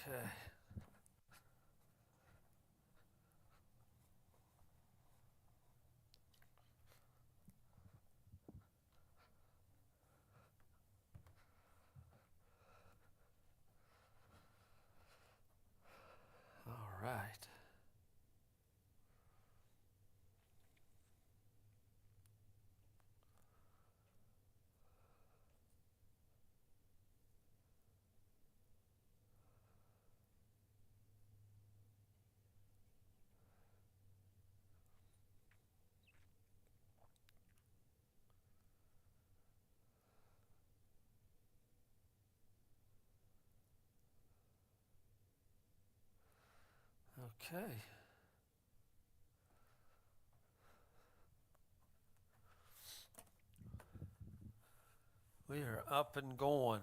Okay. All right. Okay. We are up and going.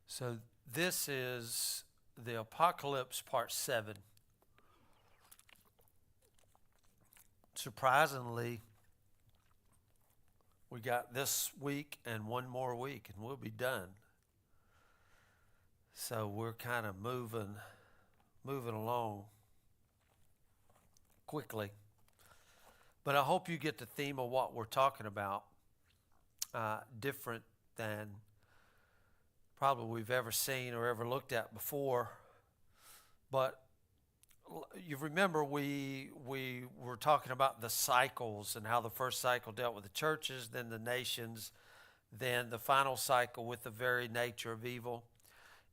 So this is the Apocalypse Part 7. Surprisingly, we got this week and one more week and we'll be done. So we're kind of moving along quickly. But I hope you get the theme of what we're talking about, different than probably we've ever seen or ever looked at before. But you remember we were talking about the cycles and how the first cycle dealt with the churches, then the nations, then the final cycle with the very nature of evil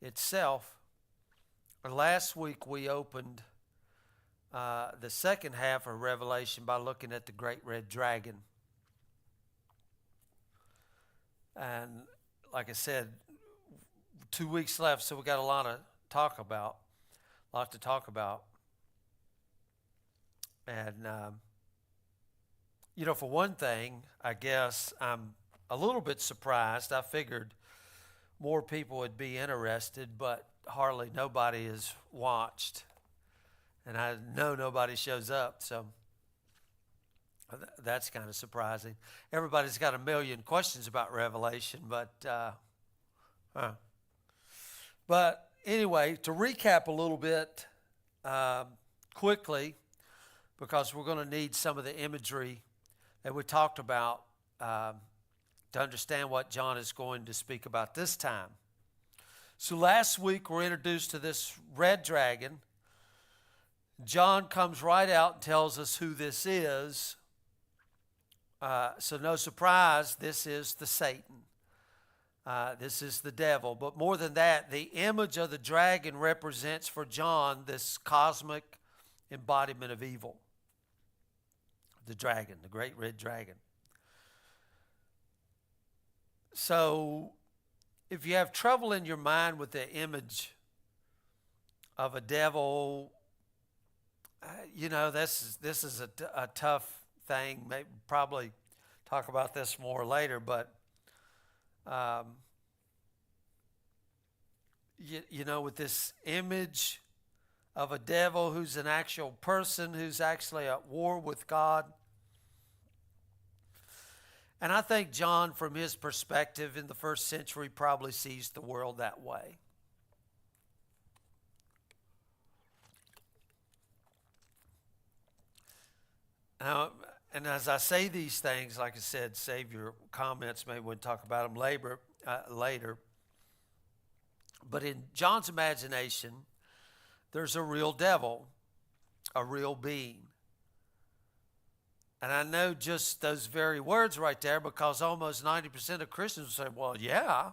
itself. Last week we opened the second half of Revelation by looking at the great red dragon. And like I said, 2 weeks left, so we got a lot to talk about. And, for one thing, I guess I'm a little bit surprised. I figured more people would be interested, but hardly nobody has watched. And I know nobody shows up, so that's kind of surprising. Everybody's got a million questions about Revelation, but anyway, to recap a little bit quickly, because we're going to need some of the imagery that we talked about to understand what John is going to speak about this time. So last week we're introduced to this red dragon. John comes right out and tells us who this is. So no surprise, this is the Satan. This is the devil. But more than that, the image of the dragon represents for John this cosmic embodiment of evil. The dragon, the great red dragon. So if you have trouble in your mind with the image of a devil, this is a tough thing. Maybe probably talk about this more later, but with this image of a devil who's an actual person who's actually at war with God. And I think John, from his perspective in the first century, probably sees the world that way. Now, and as I say these things, like I said, save your comments. Maybe we'll talk about them later. But in John's imagination, there's a real devil, a real being. And I know just those very words right there, because almost 90% of Christians say, well, yeah.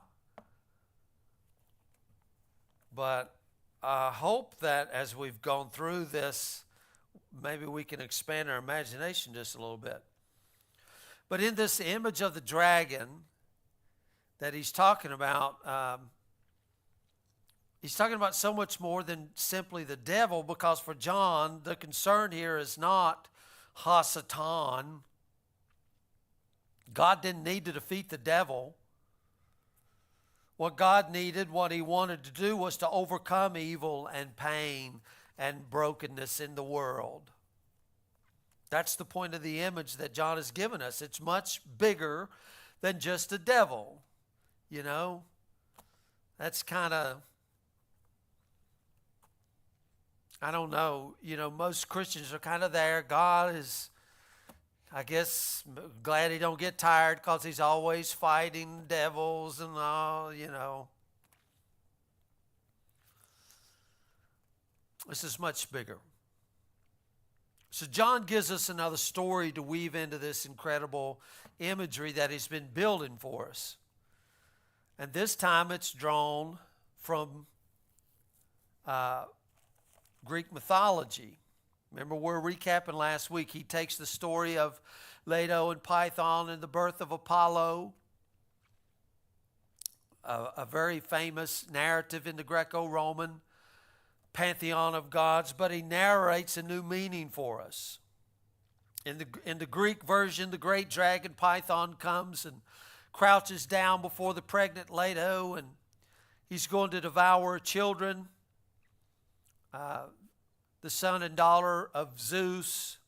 But I hope that as we've gone through this, maybe we can expand our imagination just a little bit. But in this image of the dragon that he's talking about so much more than simply the devil, because for John, the concern here is not Hasatan. God didn't need to defeat the devil. What God needed, what he wanted to do, was to overcome evil and pain and brokenness in the world. That's the point of the image that John has given us. It's much bigger than just a devil. You know, that's kind of, I don't know, most Christians are kind of there. God is, I guess, glad he don't get tired because he's always fighting devils and all. This is much bigger. So John gives us another story to weave into this incredible imagery that he's been building for us. And this time it's drawn from Greek mythology. Remember, we're recapping last week. He takes the story of Leto and Python and the birth of Apollo, a very famous narrative in the Greco-Roman pantheon of gods, but he narrates a new meaning for us. In the Greek version, the great dragon Python comes and crouches down before the pregnant Leto, and he's going to devour children, the son and daughter of Zeus,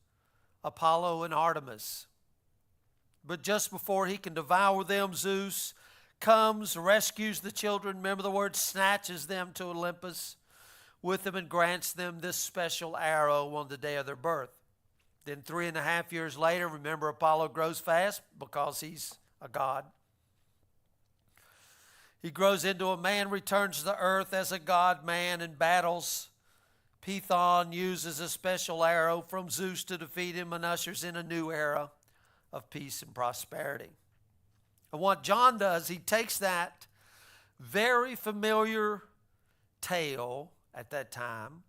Apollo, and Artemis. But just before he can devour them, Zeus comes, rescues the children. Remember the word, snatches them to Olympus with them and grants them this special arrow on the day of their birth. Then 3.5 years later, remember, Apollo grows fast because he's a god. He grows into a man, returns to the earth as a god-man and battles. Python uses a special arrow from Zeus to defeat him and ushers in a new era of peace and prosperity. And what John does, he takes that very familiar tale at that time.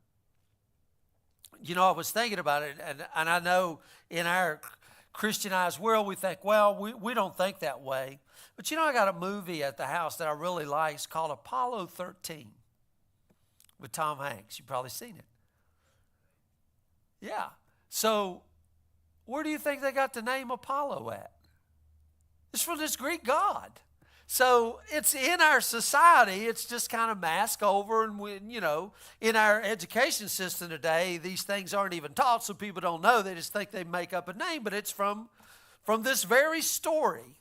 I was thinking about it, and I know in our Christianized world we think, well, we don't think that way. But I got a movie at the house that I really like. It's called Apollo 13 with Tom Hanks. You've probably seen it. Yeah. So where do you think they got the name Apollo at? It's from this Greek god. So it's in our society, it's just kind of masked over, and in our education system today, these things aren't even taught, so people don't know. They just think they make up a name, but it's from this very story.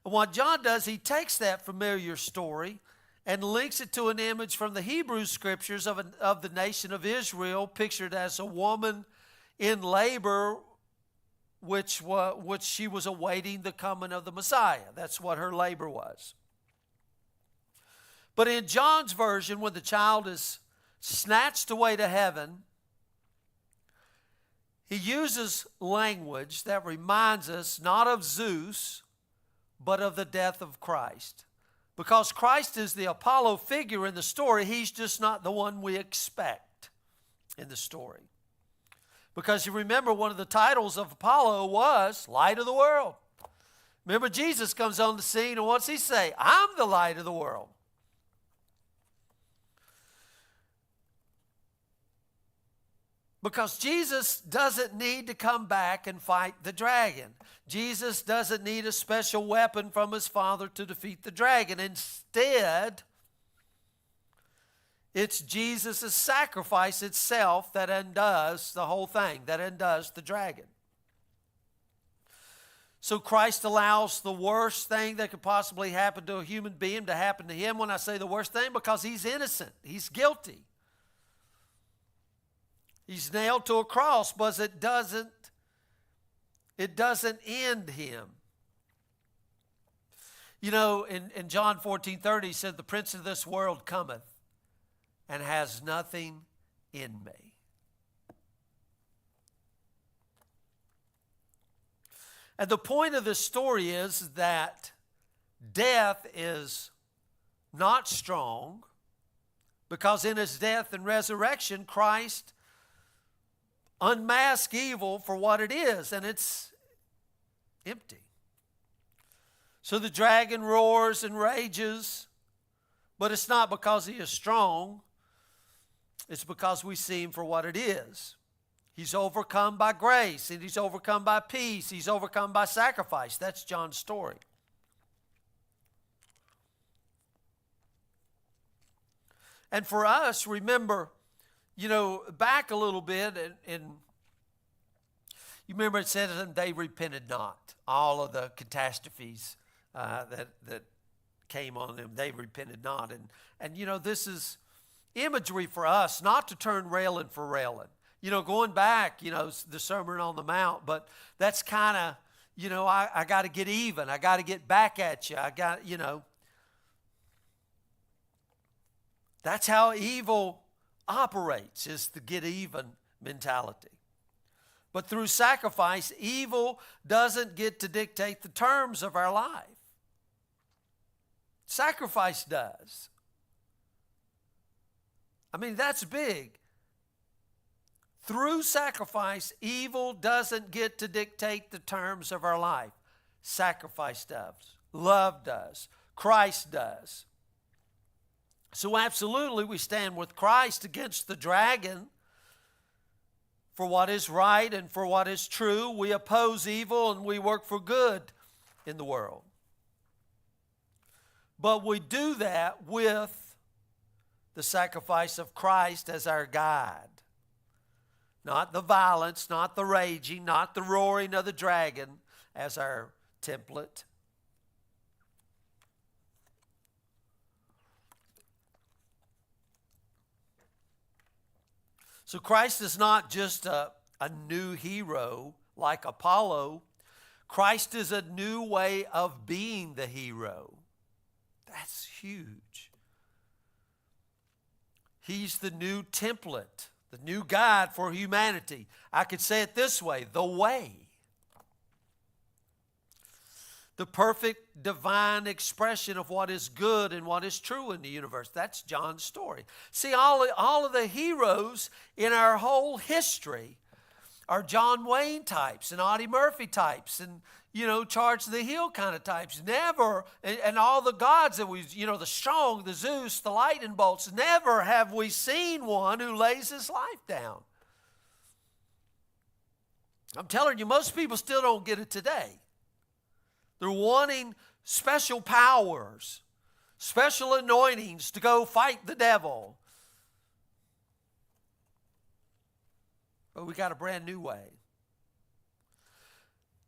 And what John does, he takes that familiar story and links it to an image from the Hebrew scriptures of the nation of Israel, pictured as a woman in labor, which she was awaiting the coming of the Messiah. That's what her labor was. But in John's version, when the child is snatched away to heaven, he uses language that reminds us not of Zeus, but of the death of Christ. Because Christ is the Apollo figure in the story, he's just not the one we expect in the story. Because you remember, one of the titles of Apollo was Light of the World. Remember, Jesus comes on the scene, and what's he say? I'm the light of the world. Because Jesus doesn't need to come back and fight the dragon. Jesus doesn't need a special weapon from his Father to defeat the dragon. Instead, it's Jesus' sacrifice itself that undoes the whole thing, that undoes the dragon. So Christ allows the worst thing that could possibly happen to a human being to happen to him. When I say the worst thing, because he's innocent, he's guilty. He's nailed to a cross, but it doesn't end him. In John 14:30, he said, the prince of this world cometh and has nothing in me. And the point of this story is that death is not strong, because in his death and resurrection, Christ unmasked evil for what it is, and it's empty. So the dragon roars and rages, but it's not because he is strong. It's because we see him for what it is. He's overcome by grace, and he's overcome by peace. He's overcome by sacrifice. That's John's story. And for us, remember, back a little bit, and You remember it said that they repented not. All of the catastrophes that came on them, they repented not. And you know, this is imagery for us, not to turn railing for railing. You know, going back, you know, the Sermon on the Mount, but that's kind of, you know, I got to get even. I got to get back at you. I got, you know. That's how evil operates, is the get even mentality. But through sacrifice, evil doesn't get to dictate the terms of our life. Sacrifice does. I mean, that's big. Through sacrifice, evil doesn't get to dictate the terms of our life. Sacrifice does. Love does. Christ does. So absolutely we stand with Christ against the dragon for what is right and for what is true. We oppose evil and we work for good in the world. But we do that with the sacrifice of Christ as our guide. Not the violence, not the raging, not the roaring of the dragon as our template. So Christ is not just a new hero like Apollo. Christ is a new way of being the hero. That's huge. He's the new template, the new guide for humanity. I could say it this way, the way. The perfect divine expression of what is good and what is true in the universe. That's John's story. See, all of the heroes in our whole history are John Wayne types and Audie Murphy types and, you know, Charge the Hill kind of types. Never, and all the gods that we, you know, the strong, the Zeus, the lightning bolts, never have we seen one who lays his life down. I'm telling you, most people still don't get it today. They're wanting special powers, special anointings to go fight the devil. But we got a brand new way.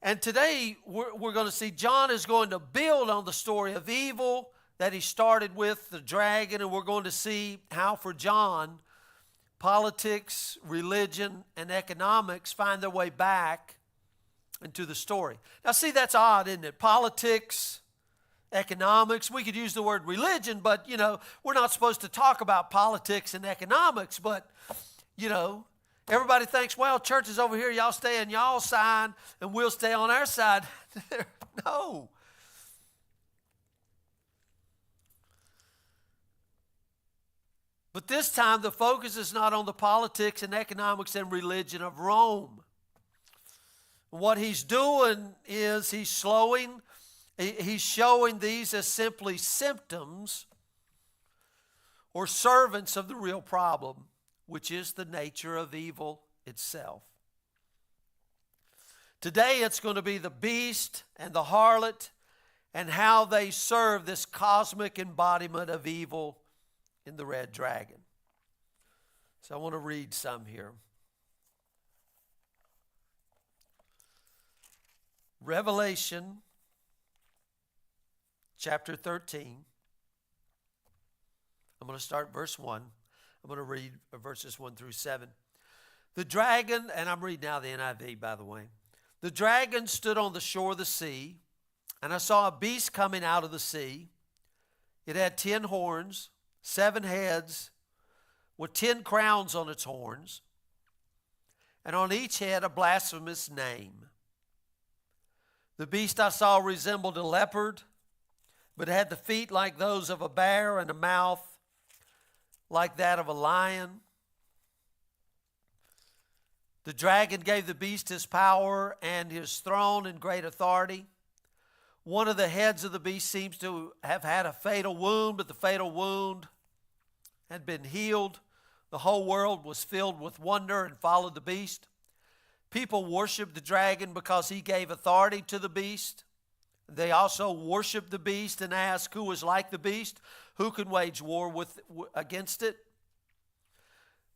And today we're going to see John is going to build on the story of evil that he started with, the dragon, and we're going to see how for John, politics, religion, and economics find their way back into the story. Now see, that's odd, isn't it? Politics, economics, we could use the word religion, but, you know, we're not supposed to talk about politics and economics, but, you know, everybody thinks, well, church is over here, y'all stay on y'all side, and we'll stay on our side. No. But this time, the focus is not on the politics and economics and religion of Rome. What he's doing is he's showing these as simply symptoms or servants of the real problem, which is the nature of evil itself. Today it's going to be the beast and the harlot and how they serve this cosmic embodiment of evil in the red dragon. So I want to read some here. Revelation chapter 13. I'm going to start verse 1. I'm going to read verses 1 through 7. The dragon, and I'm reading now the NIV, by the way. The dragon stood on the shore of the sea, and I saw a beast coming out of the sea. It had 10 horns, 7 heads, with 10 crowns on its horns, and on each head a blasphemous name. The beast I saw resembled a leopard, but it had the feet like those of a bear and a mouth like that of a lion. The dragon gave the beast his power and his throne and great authority. One of the heads of the beast seems to have had a fatal wound, but the fatal wound had been healed. The whole world was filled with wonder and followed the beast. People worshiped the dragon because he gave authority to the beast. They also worshiped the beast and asked, who is like the beast? Who can wage war against it?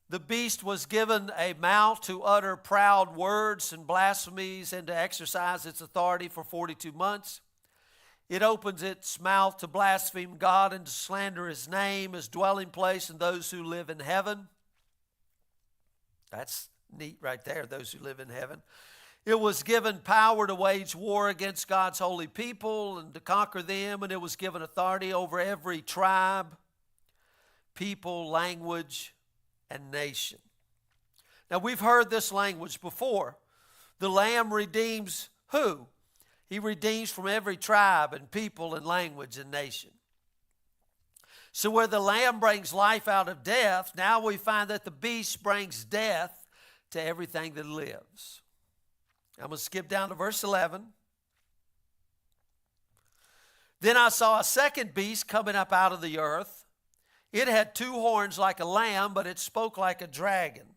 The beast was given a mouth to utter proud words and blasphemies and to exercise its authority for 42 months. It opens its mouth to blaspheme God and to slander his name, his dwelling place, and those who live in heaven. That's neat right there, those who live in heaven. It was given power to wage war against God's holy people and to conquer them, and it was given authority over every tribe, people, language, and nation. Now, we've heard this language before. The Lamb redeems who? He redeems from every tribe and people and language and nation. So where the Lamb brings life out of death, now we find that the beast brings death to everything that lives. I'm going to skip down to verse 11. Then I saw a second beast coming up out of the earth. It had two horns like a lamb, but it spoke like a dragon.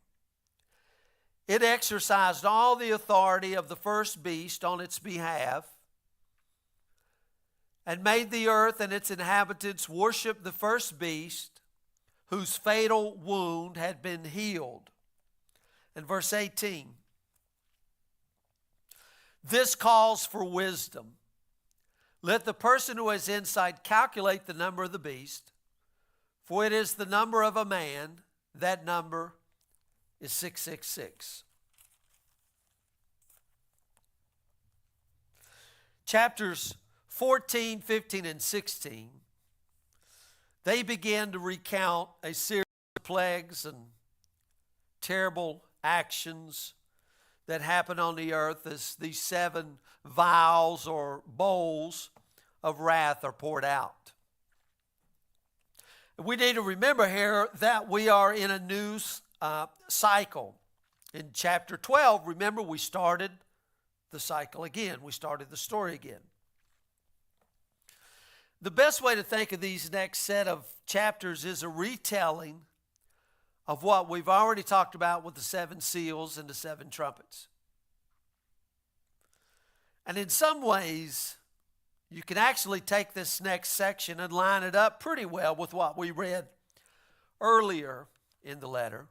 It exercised all the authority of the first beast on its behalf and made the earth and its inhabitants worship the first beast whose fatal wound had been healed. And verse 18. This calls for wisdom. Let the person who has insight calculate the number of the beast, for it is the number of a man. That number is 666. Chapters 14, 15, and 16, they begin to recount a series of plagues and terrible actions that happen on the earth as these 7 vials or bowls of wrath are poured out. We need to remember here that we are in a new cycle. In chapter 12, remember, we started the cycle again. We started the story again. The best way to think of these next set of chapters is a retelling of what we've already talked about with the 7 seals and the 7 trumpets. And in some ways, you can actually take this next section and line it up pretty well with what we read earlier in the letter.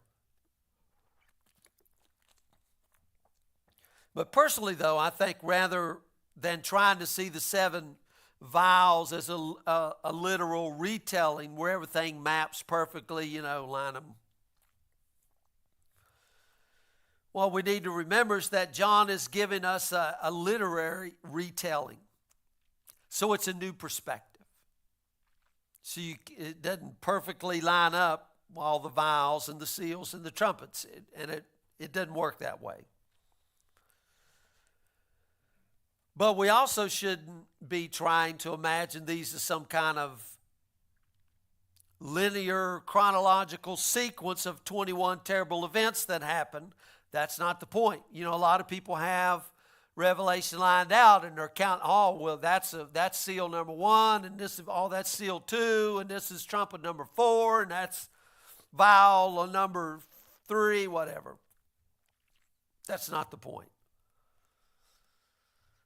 But personally, though, I think rather than trying to see the 7 vials as a literal retelling where everything maps perfectly, line them. What we need to remember is that John is giving us a literary retelling. So it's a new perspective. So it doesn't perfectly line up all the vials and the seals and the trumpets. It doesn't work that way. But we also shouldn't be trying to imagine these as some kind of linear chronological sequence of 21 terrible events that happen. That's not the point. A lot of people have Revelation lined out and they're counting, that's seal number 1, and that's seal 2, and this is trumpet number 4, and that's vial number 3, whatever. That's not the point.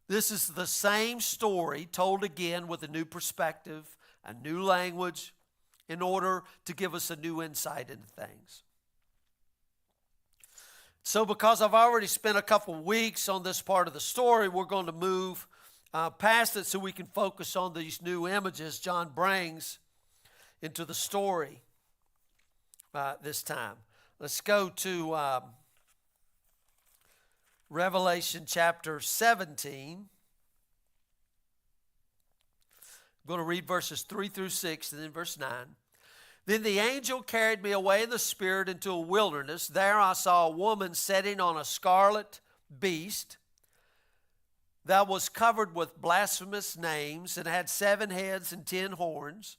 This is the same story told again with a new perspective, a new language, in order to give us a new insight into things. So because I've already spent a couple weeks on this part of the story, we're going to move past it so we can focus on these new images John brings into the story this time. Let's go to Revelation chapter 17. I'm going to read verses 3 through 6 and then verse 9. Then the angel carried me away in the spirit into a wilderness. There I saw a woman sitting on a scarlet beast that was covered with blasphemous names and had 7 heads and 10 horns.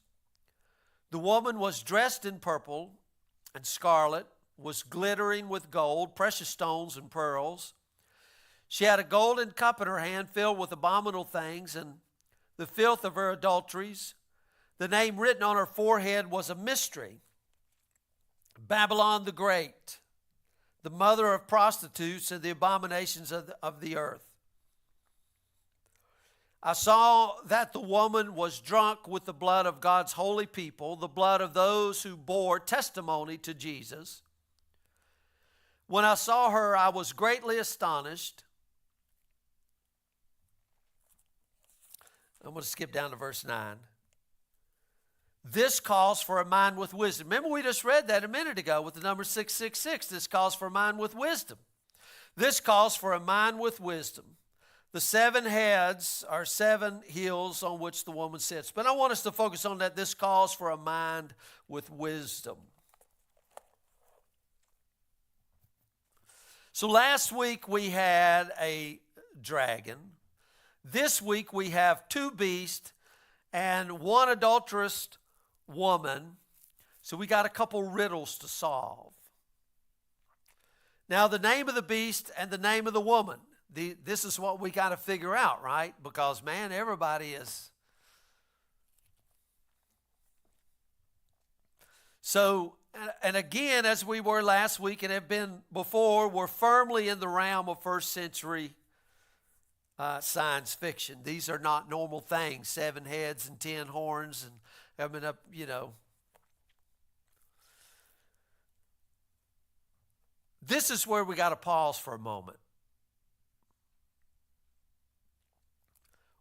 The woman was dressed in purple and scarlet, was glittering with gold, precious stones, and pearls. She had a golden cup in her hand filled with abominable things and the filth of her adulteries. The name written on her forehead was a mystery: Babylon the Great, the mother of prostitutes and the abominations of the earth. I saw that the woman was drunk with the blood of God's holy people, the blood of those who bore testimony to Jesus. When I saw her, I was greatly astonished. I'm going to skip down to verse 9. This calls for a mind with wisdom. Remember, we just read that a minute ago with the number 666. This calls for a mind with wisdom. This calls for a mind with wisdom. The 7 heads are 7 hills on which the woman sits. But I want us to focus on that. This calls for a mind with wisdom. So last week we had a dragon. This week we have 2 beasts and 1 adulterous woman. So we got a couple riddles to solve. Now the name of the beast and the name of the woman. This is what we got to figure out, right? Because, man, everybody is. So, and again, as we were last week and have been before, we're firmly in the realm of first century science fiction. These are not normal things, 7 heads and 10 horns and having up, This is where we got to pause for a moment.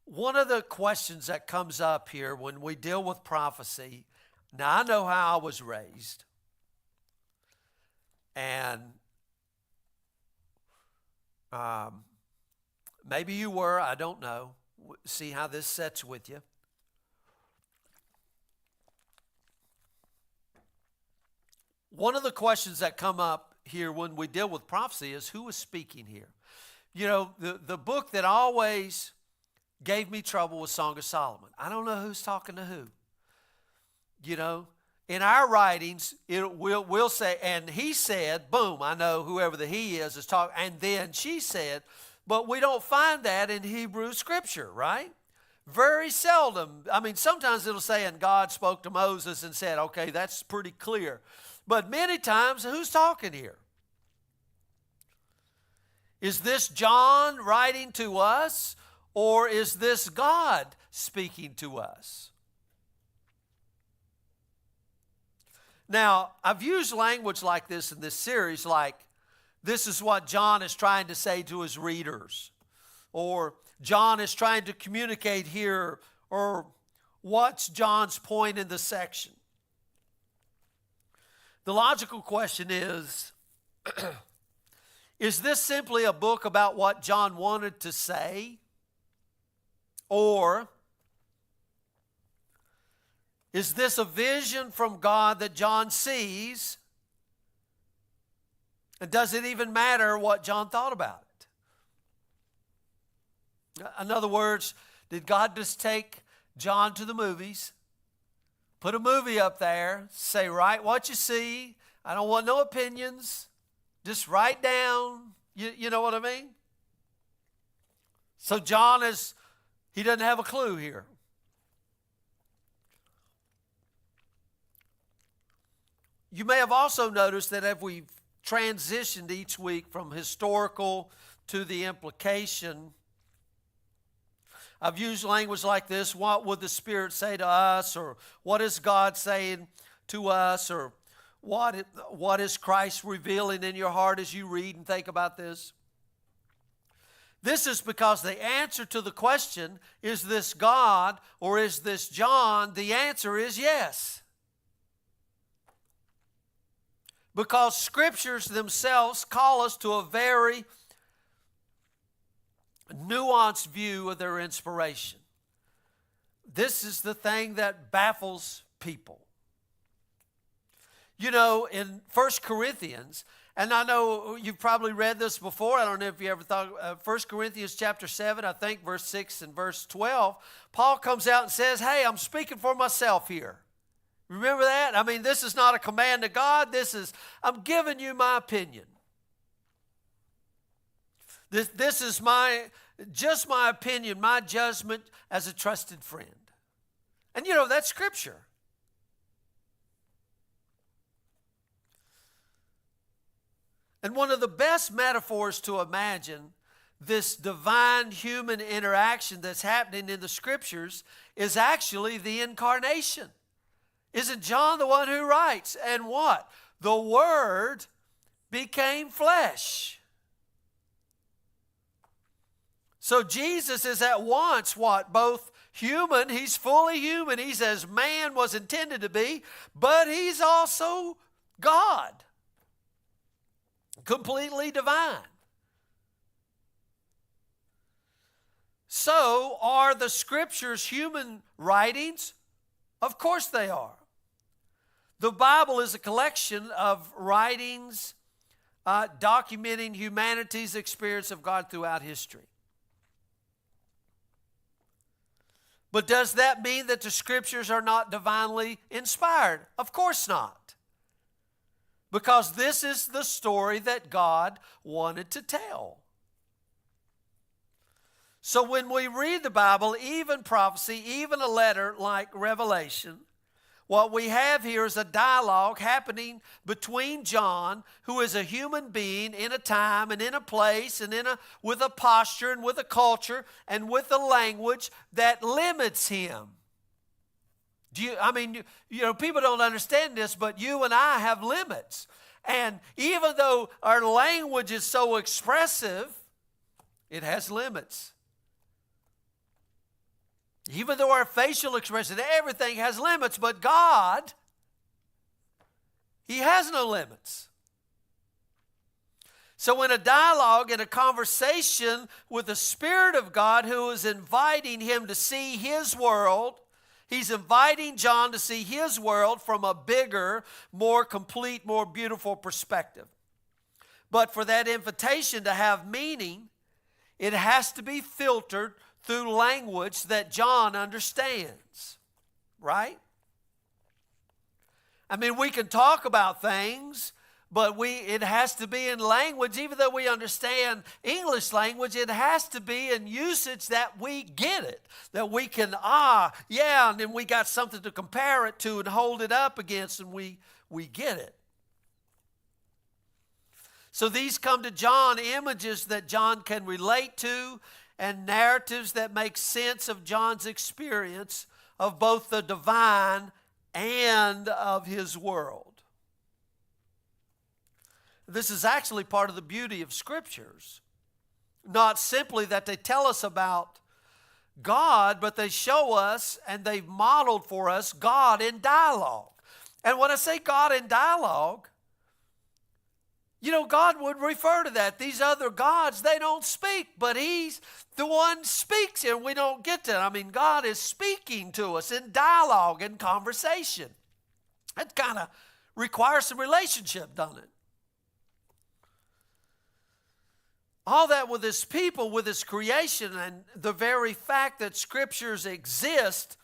One of the questions that comes up here when we deal with prophecy, now I know how I was raised, and maybe you were, I don't know. See how this sets with you. One of the questions that come up here when we deal with prophecy is who is speaking here. The book that always gave me trouble was Song of Solomon. I don't know who's talking to who. In our writings, we'll say, and he said, boom, I know whoever the he is talking, and then she said, but we don't find that in Hebrew scripture, right? Very seldom. I mean, sometimes it'll say, and God spoke to Moses and said, okay, that's pretty clear. But many times, who's talking here? Is this John writing to us, or is this God speaking to us? Now, I've used language like this in this series, like this is what John is trying to say to his readers, or John is trying to communicate here, or what's John's point in the section? The logical question is this simply a book about what John wanted to say? Or is this a vision from God that John sees? And does it even matter what John thought about it? In other words, did God just take John to the movies, put a movie up there, say, write what you see. I don't want no opinions. Just write down. You know what I mean? So John he doesn't have a clue here. You may have also noticed that as we've transitioned each week from historical to the implication, I've used language like this: what would the Spirit say to us? Or what is God saying to us? Or what is Christ revealing in your heart as you read and think about this? This is because the answer to the question, is this God or is this John? The answer is yes. Because scriptures themselves call us to a very nuanced view of their inspiration. This is the thing that baffles people. In 1 Corinthians, and I know you've probably read this before. I don't know if you ever thought, 1 Corinthians chapter 7, I think verse 6 and verse 12, Paul comes out and says, hey, I'm speaking for myself here. Remember that? I mean, this is not a command of God. I'm giving you my opinion. This is just my opinion, my judgment as a trusted friend. And that's scripture. And one of the best metaphors to imagine this divine human interaction that's happening in the scriptures is actually the incarnation. Isn't John the one who writes? And what? The Word became flesh. So Jesus is at once what? Both human, he's fully human, he's as man was intended to be, but he's also God, completely divine. So, are the scriptures human writings? Of course they are. The Bible is a collection of writings documenting humanity's experience of God throughout history. But does that mean that the scriptures are not divinely inspired? Of course not. Because this is the story that God wanted to tell. So when we read the Bible, even prophecy, even a letter like Revelation, what we have here is a dialogue happening between John, who is a human being in a time and in a place and with a posture and with a culture and with a language that limits him. People don't understand this, but you and I have limits. And even though our language is so expressive, it has limits. Even though our facial expression, everything has limits, but God, He has no limits. So in a dialogue, in a conversation with the Spirit of God who is inviting him to see His world, He's inviting John to see his world from a bigger, more complete, more beautiful perspective. But for that invitation to have meaning, it has to be filtered through language that John understands, right? We can talk about things, but it has to be in language. Even though we understand English language, it has to be in usage that we get it, that we can, and then we got something to compare it to and hold it up against, and we get it. So these come to John, images that John can relate to, and narratives that make sense of John's experience of both the divine and of his world. This is actually part of the beauty of Scriptures. Not simply that they tell us about God, but they show us and they've modeled for us God in dialogue. And when I say God in dialogue, God would refer to that. These other gods, they don't speak, but He's the one speaks here. We don't get that. God is speaking to us in dialogue and conversation. That kind of requires some relationship, doesn't it? All that with His people, with His creation, and the very fact that Scriptures exist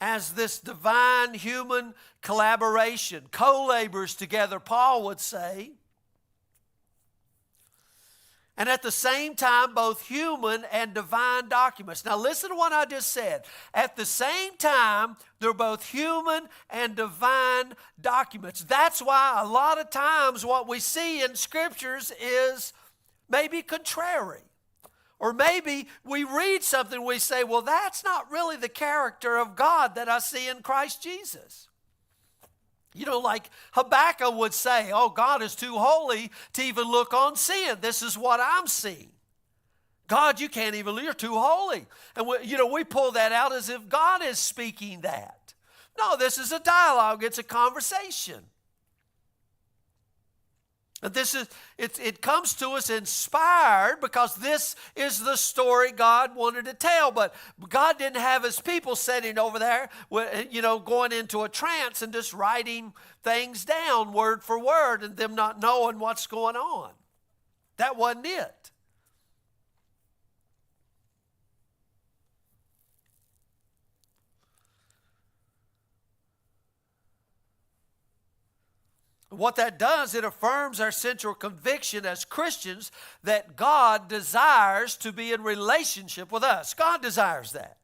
as this divine human collaboration, co-laborers together, Paul would say. And at the same time, both human and divine documents. Now listen to what I just said. At the same time, they're both human and divine documents. That's why a lot of times what we see in Scriptures is maybe contrary. Or maybe we read something, we say, well, that's not really the character of God that I see in Christ Jesus. Like Habakkuk would say, oh, God is too holy to even look on sin. This is what I'm seeing. God, you can't even, you're too holy. And we pull that out as if God is speaking that. No, this is a dialogue. It's a conversation. And it comes to us inspired because this is the story God wanted to tell. But God didn't have His people sitting over there, going into a trance and just writing things down word for word and them not knowing what's going on. That wasn't it. What that does, it affirms our central conviction as Christians that God desires to be in relationship with us. God desires that.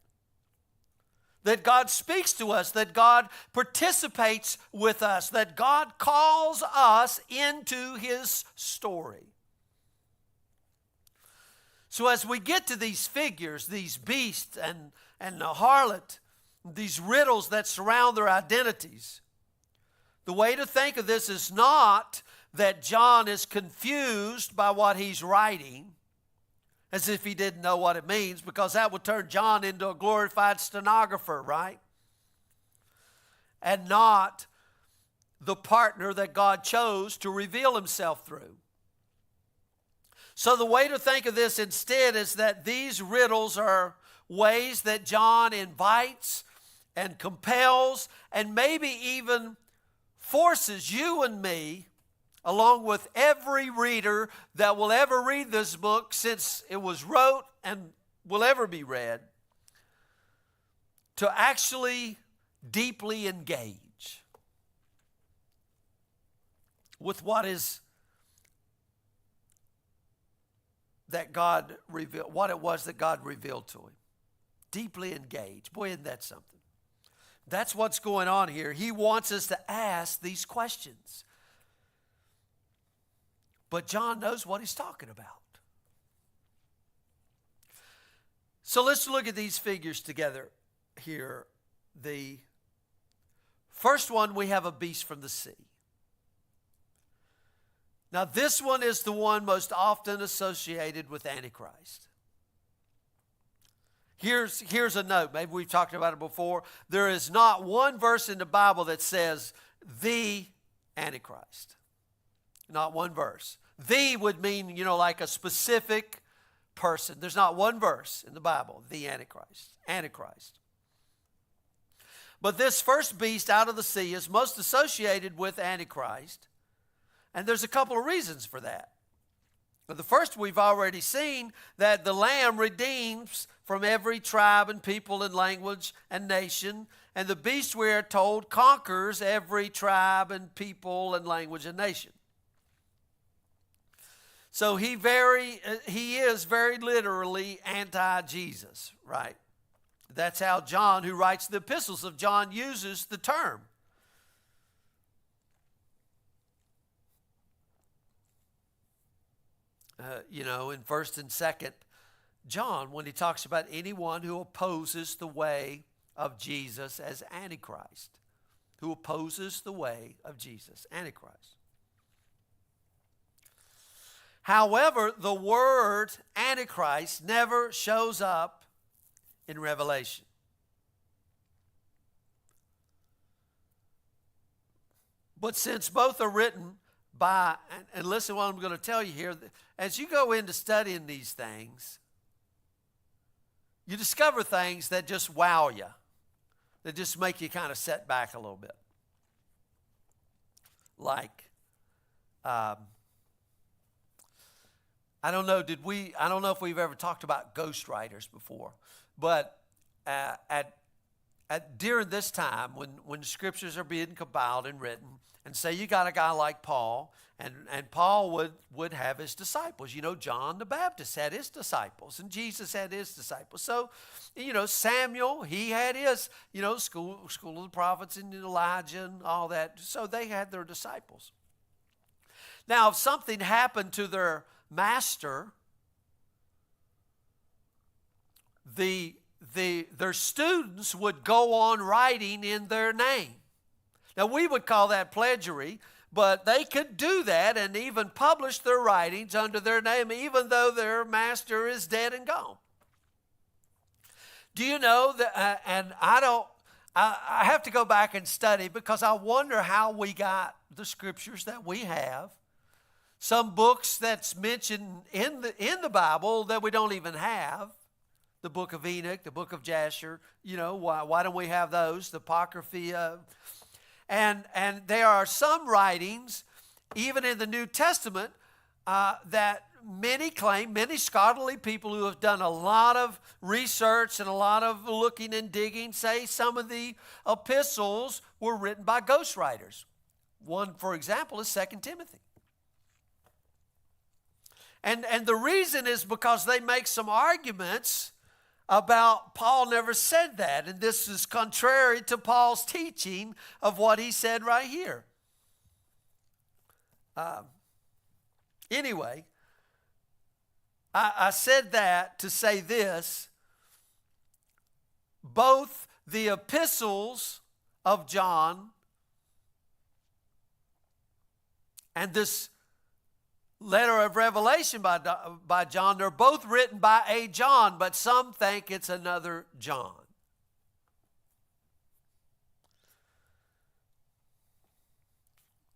That God speaks to us, that God participates with us, that God calls us into His story. So as we get to these figures, these beasts and the harlot, these riddles that surround their identities, the way to think of this is not that John is confused by what he's writing, as if he didn't know what it means, because that would turn John into a glorified stenographer, right? And not the partner that God chose to reveal himself through. So the way to think of this instead is that these riddles are ways that John invites and compels and maybe even forces you and me, along with every reader that will ever read this book since it was wrote and will ever be read, to actually deeply engage with what is that God revealed, what it was that God revealed to him. Deeply engaged. Boy, isn't that something? That's what's going on here. He wants us to ask these questions. But John knows what he's talking about. So let's look at these figures together here. The first one, we have a beast from the sea. Now, this one is the one most often associated with Antichrist. Here's a note. Maybe we've talked about it before. There is not one verse in the Bible that says the Antichrist. Not one verse. The would mean, like a specific person. There's not one verse in the Bible, the Antichrist. Antichrist. But this first beast out of the sea is most associated with Antichrist. And there's a couple of reasons for that. The first, we've already seen that the Lamb redeems from every tribe and people and language and nation. And the beast, we are told, conquers every tribe and people and language and nation. So he is very literally anti-Jesus, right? That's how John, who writes the epistles of John, uses the term. In 1st and 2nd John, when he talks about anyone who opposes the way of Jesus as Antichrist. Who opposes the way of Jesus, Antichrist. However, the word Antichrist never shows up in Revelation. But since both are written by, and listen what I'm going to tell you here, as you go into studying these things, you discover things that just wow you, that just make you kind of set back a little bit. Like, I don't know if we've ever talked about ghostwriters before, but during this time, when the scriptures are being compiled and written, and say you got a guy like Paul, and Paul would have his disciples. John the Baptist had his disciples, and Jesus had his disciples. So, Samuel, he had his, school of the prophets, and Elijah and all that. So they had their disciples. Now, if something happened to their master, their students would go on writing in their name. Now, we would call that plagiary, but they could do that and even publish their writings under their name, even though their master is dead and gone. Do you know that? And I have to go back and study, because I wonder how we got the scriptures that we have. Some books that's mentioned in the Bible that we don't even have. The book of Enoch, the book of Jasher. Why don't we have those? The Apocrypha. And there are some writings, even in the New Testament, that many scholarly people who have done a lot of research and a lot of looking and digging, say some of the epistles were written by ghostwriters. One, for example, is 2 Timothy. And the reason is because they make some arguments about Paul never said that, and this is contrary to Paul's teaching of what he said right here. Anyway, I said that to say this: both the epistles of John and this letter of Revelation by John, they're both written by a John, but some think it's another John.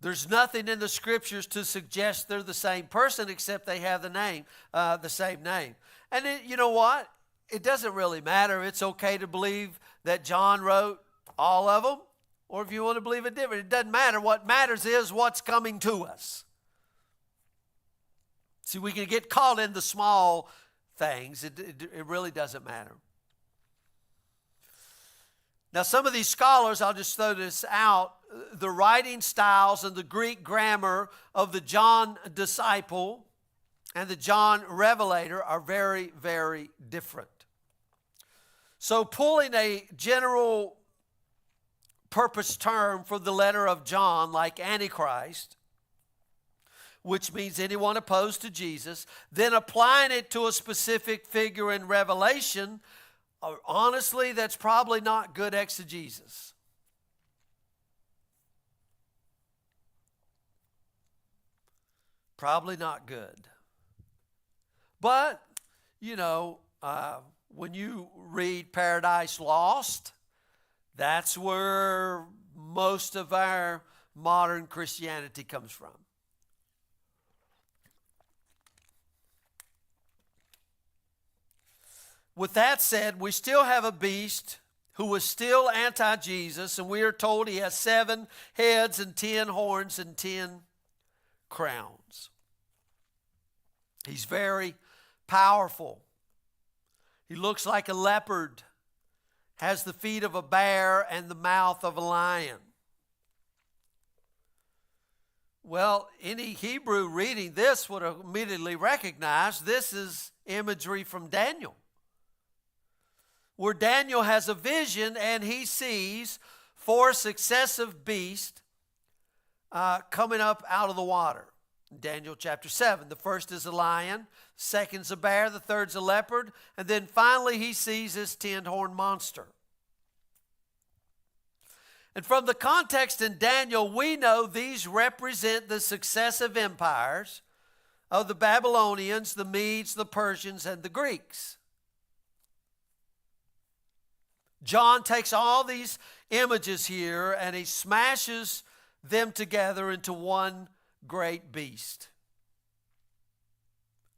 There's nothing in the scriptures to suggest they're the same person except they have the same name. And you know what? It doesn't really matter. It's okay to believe that John wrote all of them, or if you want to believe it different. It doesn't matter. What matters is what's coming to us. See, we can get caught in the small things. It really doesn't matter. Now, some of these scholars, I'll just throw this out, the writing styles and the Greek grammar of the John disciple and the John revelator are very, very different. So pulling a general purpose term for the letter of John, like Antichrist, which means anyone opposed to Jesus, then applying it to a specific figure in Revelation, honestly, that's probably not good exegesis. Probably not good. But, when you read Paradise Lost, that's where most of our modern Christianity comes from. With that said, we still have a beast who was still anti-Jesus, and we are told he has 7 heads and 10 horns and 10 crowns. He's very powerful. He looks like a leopard, has the feet of a bear and the mouth of a lion. Well, any Hebrew reading this would immediately recognize this is imagery from Daniel, where Daniel has a vision and he sees 4 successive beasts coming up out of the water. Daniel chapter 7. The first is a lion, the second's a bear, the third's a leopard, and then finally he sees this 10-horned monster. And from the context in Daniel, we know these represent the successive empires of the Babylonians, the Medes, the Persians, and the Greeks. John takes all these images here and he smashes them together into one great beast.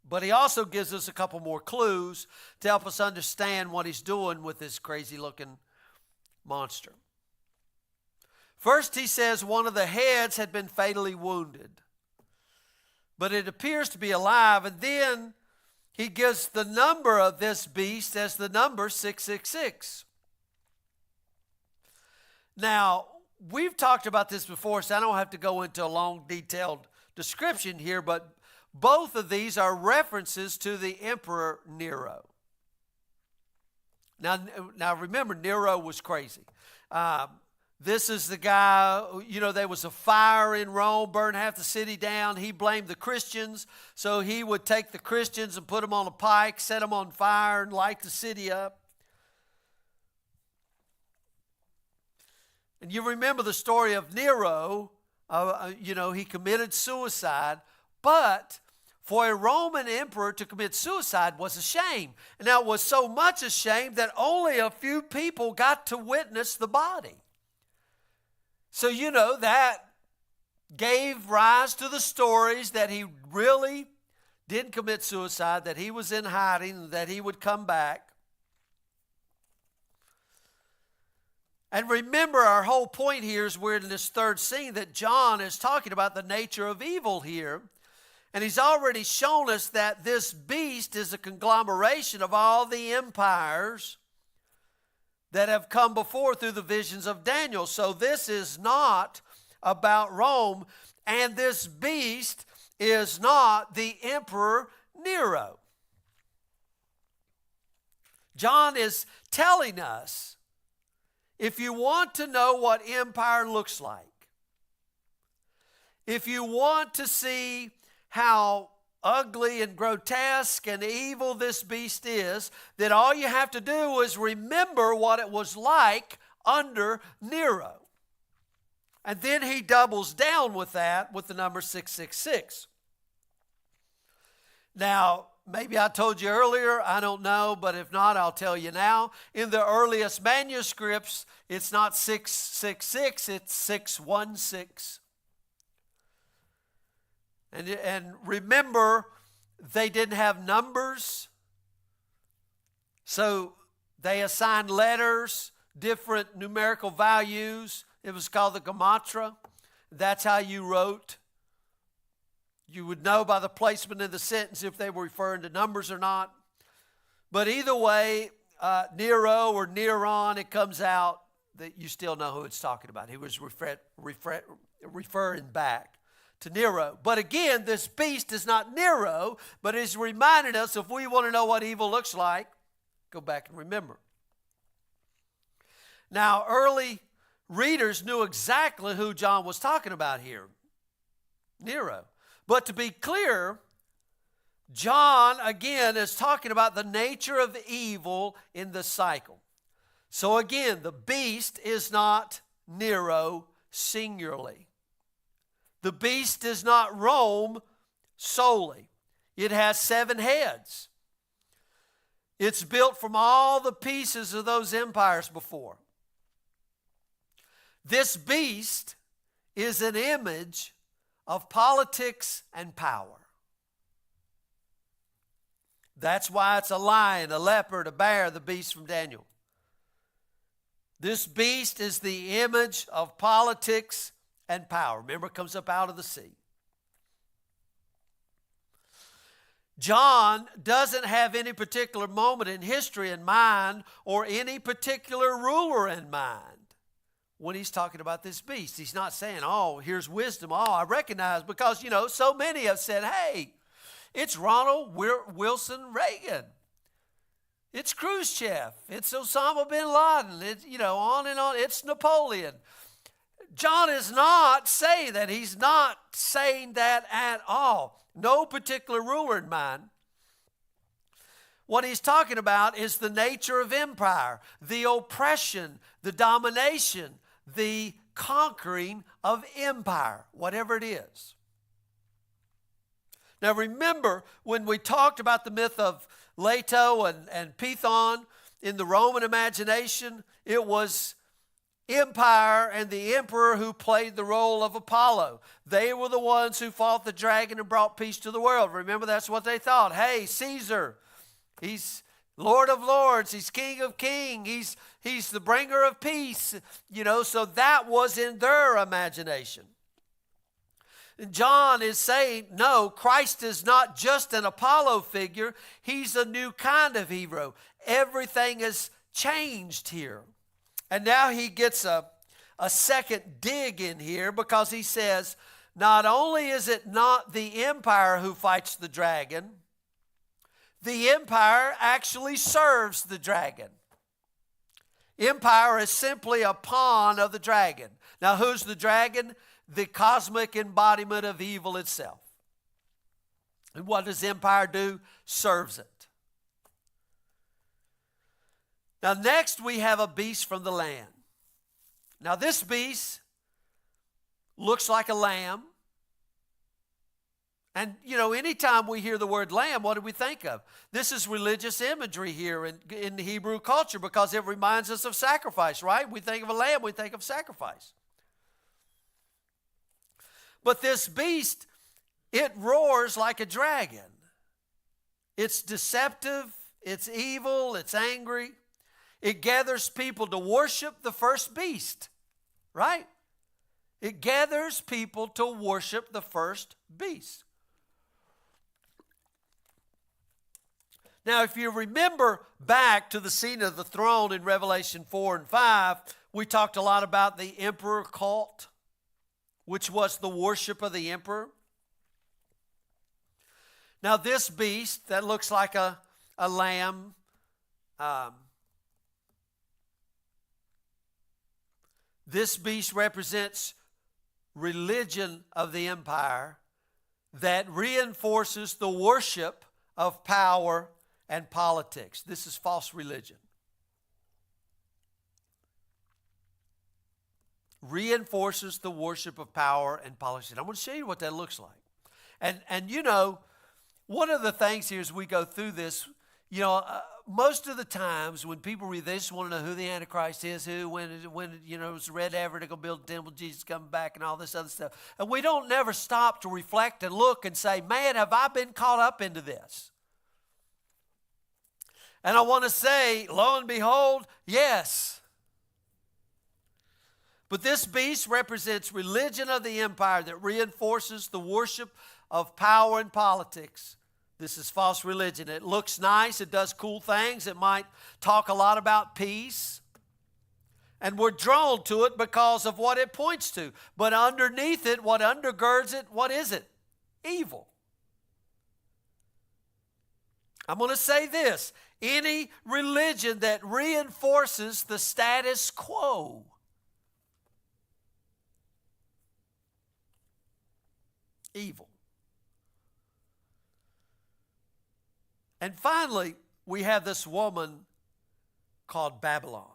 But he also gives us a couple more clues to help us understand what he's doing with this crazy looking monster. First, he says one of the heads had been fatally wounded, but it appears to be alive. And then he gives the number of this beast as the number 666. Now, we've talked about this before, so I don't have to go into a long, detailed description here, but both of these are references to the Emperor Nero. Now remember, Nero was crazy. This is the guy, there was a fire in Rome, burned half the city down. He blamed the Christians, so he would take the Christians and put them on a pike, set them on fire, and light the city up. And you remember the story of Nero. He committed suicide, but for a Roman emperor to commit suicide was a shame. And now it was so much a shame that only a few people got to witness the body. So, that gave rise to the stories that he really didn't commit suicide, that he was in hiding, that he would come back. And remember, our whole point here is we're in this third scene that John is talking about the nature of evil here. And he's already shown us that this beast is a conglomeration of all the empires that have come before through the visions of Daniel. So this is not about Rome, and this beast is not the Emperor Nero. John is telling us, if you want to know what empire looks like, if you want to see how ugly and grotesque and evil this beast is, then all you have to do is remember what it was like under Nero. And then he doubles down with that with the number 666. Now, maybe I told you earlier, I don't know, but if not, I'll tell you now. In the earliest manuscripts, it's not 666, it's 616. And remember, they didn't have numbers, so they assigned letters, different numerical values. It was called the gematria. That's how you wrote. You would know by the placement in the sentence if they were referring to numbers or not. But either way, Nero or Neron, it comes out that you still know who it's talking about. He was referring back to Nero. But again, this beast is not Nero, but is reminding us if we want to know what evil looks like, go back and remember. Now, early readers knew exactly who John was talking about here, Nero. But to be clear, John, again, is talking about the nature of evil in the cycle. So again, the beast is not Nero singularly. The beast does not roam solely. It has 7 heads. It's built from all the pieces of those empires before. This beast is an image of politics and power. That's why it's a lion, a leopard, a bear, the beast from Daniel. This beast is the image of politics and power. Remember, it comes up out of the sea. John doesn't have any particular moment in history in mind or any particular ruler in mind when he's talking about this beast. He's not saying, oh, here's wisdom. Oh, I recognize, because, so many have said, hey, it's Ronald Wilson Reagan. It's Khrushchev. It's Osama bin Laden. It's, on and on. It's Napoleon. John is not saying that. He's not saying that at all. No particular ruler in mind. What he's talking about is the nature of empire, the oppression, the domination, the conquering of empire, whatever it is. Now remember, when we talked about the myth of Leto and Python in the Roman imagination, it was empire and the emperor who played the role of Apollo. They were the ones who fought the dragon and brought peace to the world. Remember, that's what they thought. Hey, Caesar, he's Lord of lords, he's King of kings, he's the bringer of peace. So that was in their imagination. And John is saying, no, Christ is not just an Apollo figure. He's a new kind of hero. Everything has changed here. And now he gets a second dig in here, because he says, not only is it not the empire who fights the dragon, the empire actually serves the dragon. Empire is simply a pawn of the dragon. Now, who's the dragon? The cosmic embodiment of evil itself. And what does empire do? Serves it. Now, next we have a beast from the land. Now, this beast looks like a lamb. And, anytime we hear the word lamb, what do we think of? This is religious imagery here in the Hebrew culture, because it reminds us of sacrifice, right? We think of a lamb, we think of sacrifice. But this beast, it roars like a dragon. It's deceptive, it's evil, it's angry. It gathers people to worship the first beast, right? It gathers people to worship the first beast. Now, if you remember back to the scene of the throne in Revelation 4 and 5, we talked a lot about the emperor cult, which was the worship of the emperor. Now, this beast that looks like a lamb, this beast represents religion of the empire that reinforces the worship of power and politics. This is false religion. reinforces the worship of power and politics. I'm going to show you what that looks like. And you know, one of the things here as we go through this, you know, most of the times when people read, they just want to know who the Antichrist is, when you know, it's red ever, they're going to build a temple, Jesus coming back, and all this other stuff. And we don't never stop to reflect and look and say, man, have I been caught up into this? And I want to say, lo and behold, yes. But this beast represents religion of the empire that reinforces the worship of power and politics. This is false religion. It looks nice. It does cool things. It might talk a lot about peace. And we're drawn to it because of what it points to. But underneath it, what undergirds it, what is it? Evil. I'm going to say this. Any religion that reinforces the status quo evil. And finally, we have this woman called Babylon.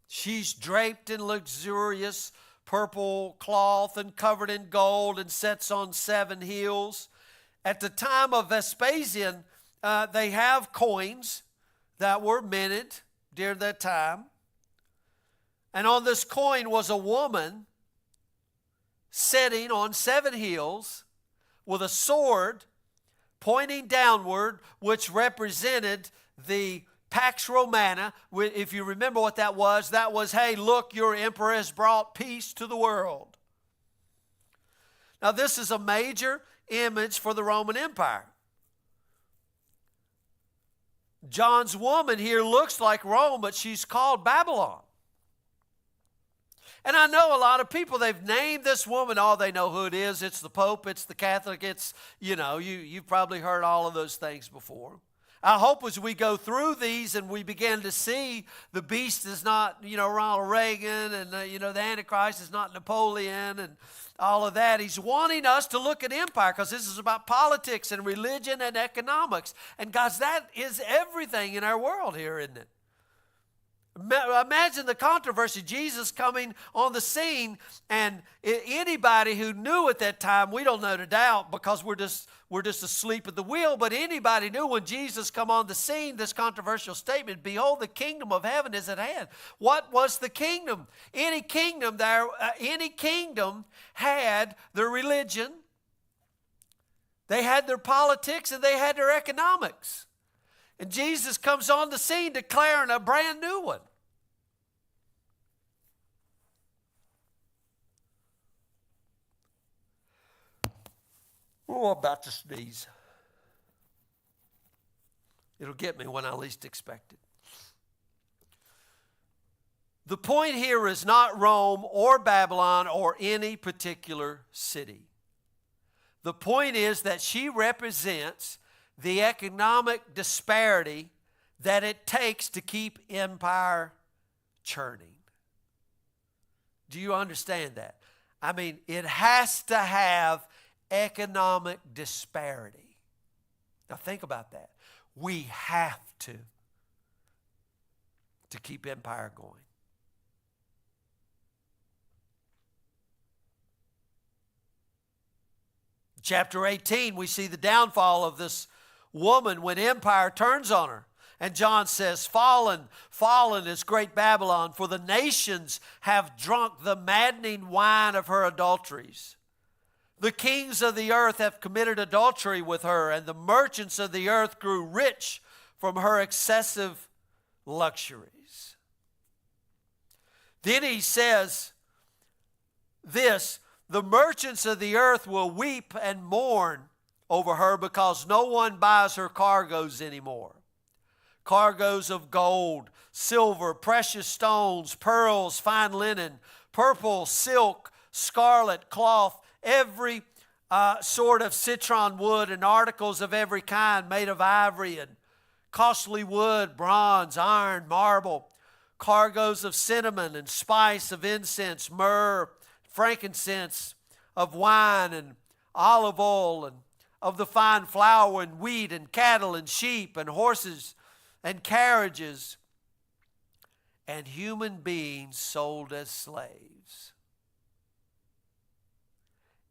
She's draped in luxurious purple cloth and covered in gold and sits on 7 hills. At the time of Vespasian, they have coins that were minted during that time. And on this coin was a woman sitting on 7 hills with a sword pointing downward, which represented the Pax Romana. If you remember what that was, hey, look, your emperor has brought peace to the world. Now, this is a major image for the Roman Empire. John's woman here looks like Rome, but she's called Babylon. And I know a lot of people, they've named this woman, they know who it is. It's the Pope, it's the Catholic, it's, you know, you've probably heard all of those things before. I hope as we go through these and we begin to see the beast is not, you know, Ronald Reagan, and, you know, the Antichrist is not Napoleon and all of that. He's wanting us to look at empire because this is about politics and religion and economics. And guys, that is everything in our world here, isn't it? Imagine the controversy, Jesus coming on the scene, and anybody who knew at that time, we don't know to doubt because we're just asleep at the wheel, but anybody knew when Jesus come on the scene, this controversial statement, behold, the kingdom of heaven is at hand. What was the kingdom? Any kingdom had their religion, they had their politics, and they had their economics. And Jesus comes on the scene declaring a brand new one. Oh, I'm about to sneeze. It'll get me when I least expect it. The point here is not Rome or Babylon or any particular city. The point is that she represents the economic disparity that it takes to keep empire churning. Do you understand that? I mean, it has to have economic disparity. Now think about that. We have to keep empire going. Chapter 18, we see the downfall of this woman when empire turns on her. And John says, fallen is great Babylon, for the nations have drunk the maddening wine of her adulteries. The kings of the earth have committed adultery with her, and the merchants of the earth grew rich from her excessive luxuries. Then he says this, the merchants of the earth will weep and mourn over her because no one buys her cargoes anymore. Cargoes of gold, silver, precious stones, pearls, fine linen, purple, silk, scarlet, cloth, every sort of citron wood and articles of every kind made of ivory and costly wood, bronze, iron, marble, cargoes of cinnamon and spice, of incense, myrrh, frankincense, of wine and olive oil, and of the fine flour and wheat and cattle and sheep and horses and carriages, and human beings sold as slaves.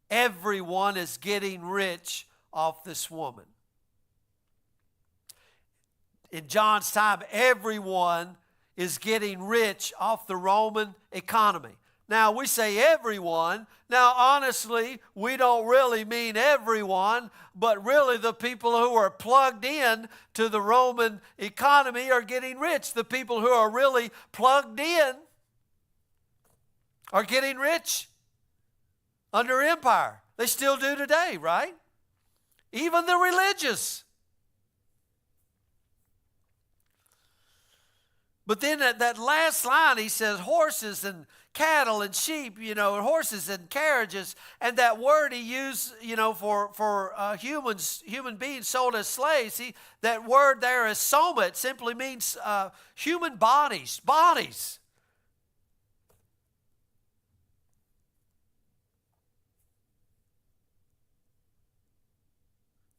Everyone is getting rich off this woman. In John's time, everyone is getting rich off the Roman economy. Now, we say everyone. Now, honestly, we don't really mean everyone, but really the people who are plugged in to the Roman economy are getting rich. The people who are really plugged in are getting rich under empire. They still do today, right? Even the religious. But then at that last line, he says horses and cattle and sheep, and horses and carriages. And that word he used, for human beings sold as slaves. That word there is soma. It simply means human bodies.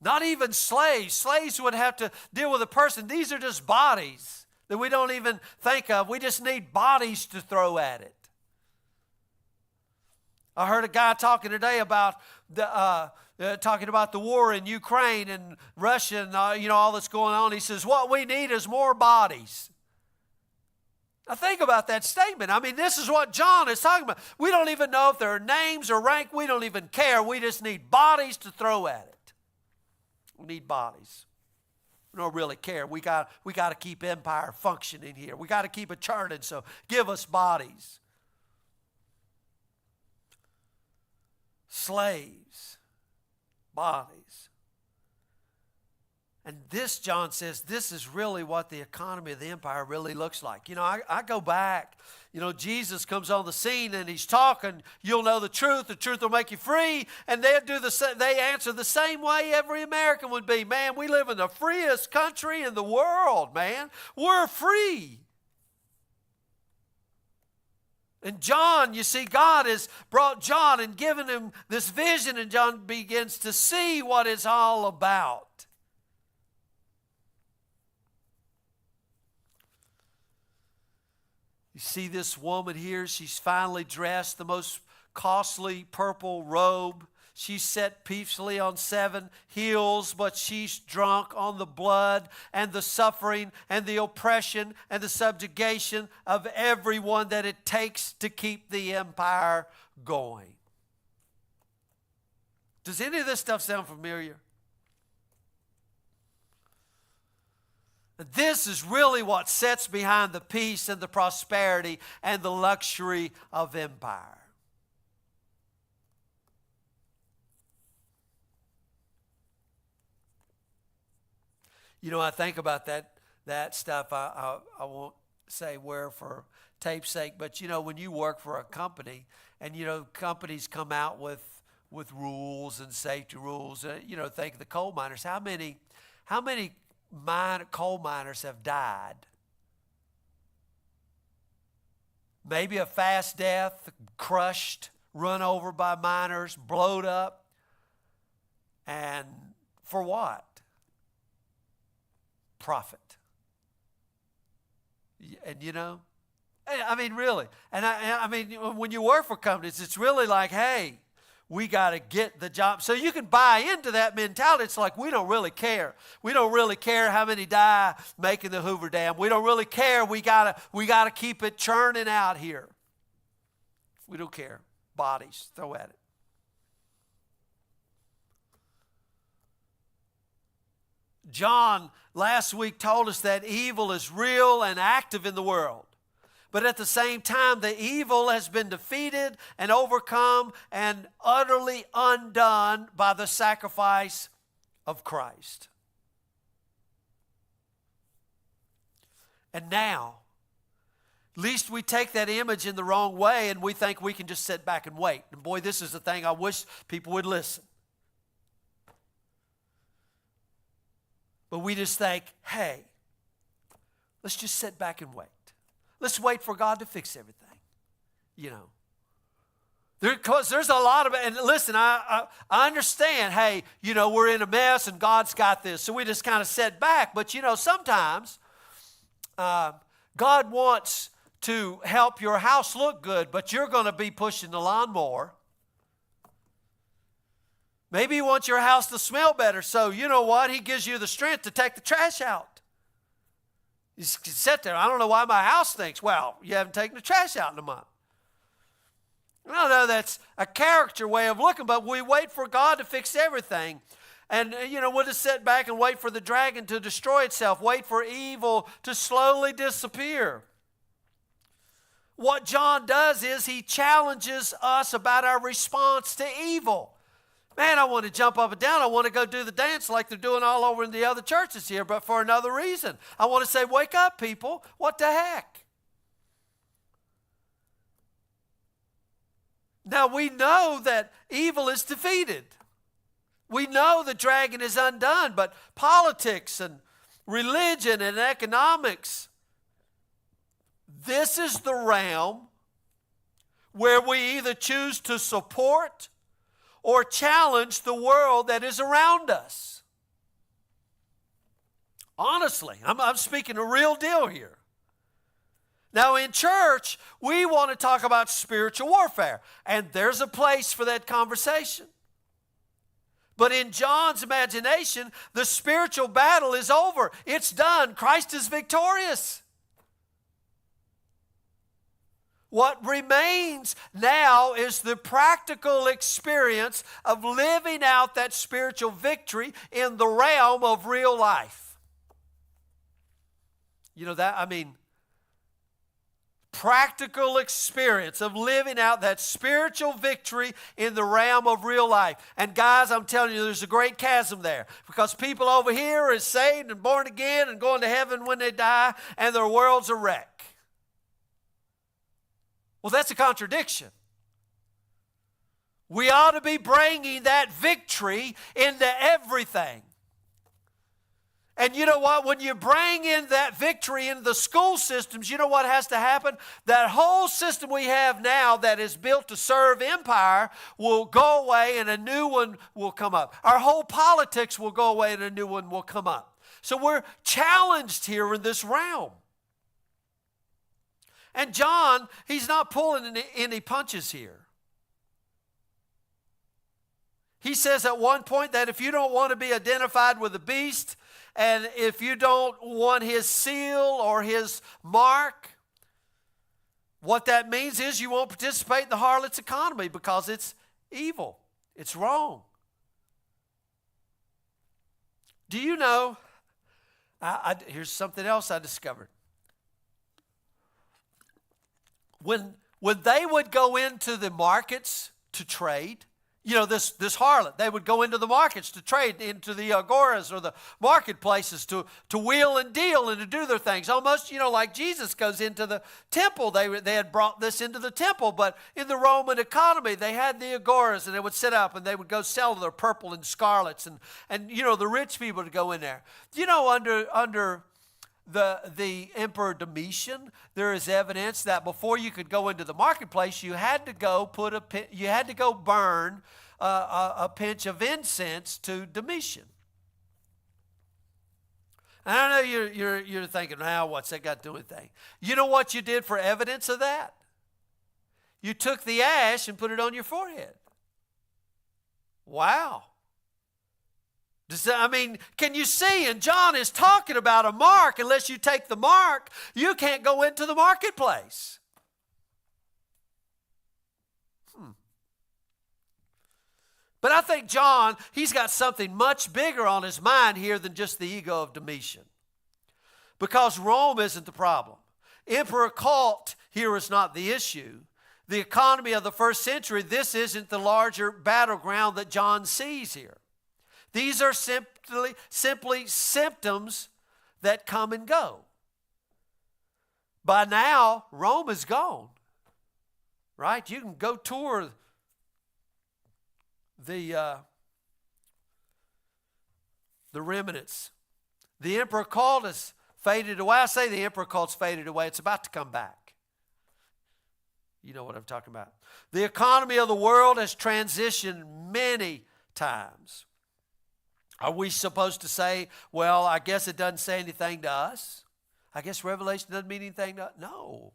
Not even slaves. Slaves would have to deal with a person. These are just bodies that we don't even think of. We just need bodies to throw at it. I heard a guy talking today about the war in Ukraine and Russia and all that's going on. He says, what we need is more bodies. Now think about that statement. I mean, this is what John is talking about. We don't even know if there are names or rank. We don't even care. We just need bodies to throw at it. We need bodies. We don't really care. We got to keep empire functioning here. We got to keep it churning, so give us bodies. Slaves, bodies. And this, John says, this is really what the economy of the empire really looks like. I go back, Jesus comes on the scene and he's talking, you'll know the truth will make you free. And they answer the same way every American would be. Man, we live in the freest country in the world, man. We're free. And John, you see, God has brought John and given him this vision, and John begins to see what it's all about. You see this woman here, she's finely dressed, the most costly purple robe. She's set peacefully on 7 hills, but she's drunk on the blood and the suffering and the oppression and the subjugation of everyone that it takes to keep the empire going. Does any of this stuff sound familiar? This is really what sits behind the peace and the prosperity and the luxury of empire. I think about that stuff. I won't say where for tape's sake, but when you work for a company and companies come out with rules and safety rules, think of the coal miners. How many coal miners have died? Maybe a fast death, crushed, run over by miners, blowed up. And for what? Profit. And really. And I mean, when you work for companies, it's really like, hey, we got to get the job. So you can buy into that mentality. It's like, we don't really care. We don't really care how many die making the Hoover Dam. We don't really care. We got to keep it churning out here. We don't care. Bodies, throw at it. John last week told us that evil is real and active in the world. But at the same time, the evil has been defeated and overcome and utterly undone by the sacrifice of Christ. And now, least we take that image in the wrong way and we think we can just sit back and wait. And boy, this is the thing I wish people would listen. But we just think, hey, let's just sit back and wait. Let's wait for God to fix everything. Because there's a lot of it. And listen, I understand, hey, we're in a mess and God's got this. So we just kind of sit back. But, sometimes God wants to help your house look good, but you're going to be pushing the lawnmower. Maybe you want your house to smell better, so you know what? He gives you the strength to take the trash out. You sit there, I don't know why my house stinks. Well, you haven't taken the trash out in a month. I know that's a character way of looking, but we wait for God to fix everything. And, we'll just sit back and wait for the dragon to destroy itself, wait for evil to slowly disappear. What John does is he challenges us about our response to evil. Man, I want to jump up and down. I want to go do the dance like they're doing all over in the other churches here, but for another reason. I want to say, wake up, people. What the heck? Now, we know that evil is defeated. We know the dragon is undone, but politics and religion and economics, this is the realm where we either choose to support or challenge the world that is around us. Honestly, I'm speaking a real deal here. Now in church, we want to talk about spiritual warfare, and there's a place for that conversation. But in John's imagination, the spiritual battle is over. It's done. Christ is victorious. What remains now is the practical experience of living out that spiritual victory in the realm of real life. Practical experience of living out that spiritual victory in the realm of real life. And guys, I'm telling you, there's a great chasm there, because people over here are saved and born again and going to heaven when they die, and their world's a wreck. Well, that's a contradiction. We ought to be bringing that victory into everything. And you know what? When you bring in that victory into the school systems, you know what has to happen? That whole system we have now that is built to serve empire will go away and a new one will come up. Our whole politics will go away and a new one will come up. So we're challenged here in this realm. And John, he's not pulling any punches here. He says at one point that if you don't want to be identified with the beast, and if you don't want his seal or his mark, what that means is you won't participate in the harlot's economy because it's evil. It's wrong. Do you know, here's something else I discovered. When they would go into the markets to trade, this harlot, they would go into the markets to trade, into the agoras or the marketplaces to wheel and deal and to do their things. Almost, like Jesus goes into the temple. They had brought this into the temple, but in the Roman economy, they had the agoras, and they would sit up and they would go sell their purple and scarlets, and the rich people would go in there. Under the Emperor Domitian, there is evidence that before you could go into the marketplace, you had to go burn a pinch of incense to Domitian. And I know you're thinking, what's that got to do with anything? You know what you did for evidence of that? You took the ash and put it on your forehead. Wow. Can you see? And John is talking about a mark. Unless you take the mark, you can't go into the marketplace. But I think John, he's got something much bigger on his mind here than just the ego of Domitian. Because Rome isn't the problem. Emperor cult here is not the issue. The economy of the first century, this isn't the larger battleground that John sees here. These are simply symptoms that come and go. By now, Rome is gone, right? You can go tour the remnants. The emperor cult has faded away. I say the emperor cult's faded away. It's about to come back. You know what I'm talking about. The economy of the world has transitioned many times. Are we supposed to say, well, I guess it doesn't say anything to us? I guess Revelation doesn't mean anything to us? No.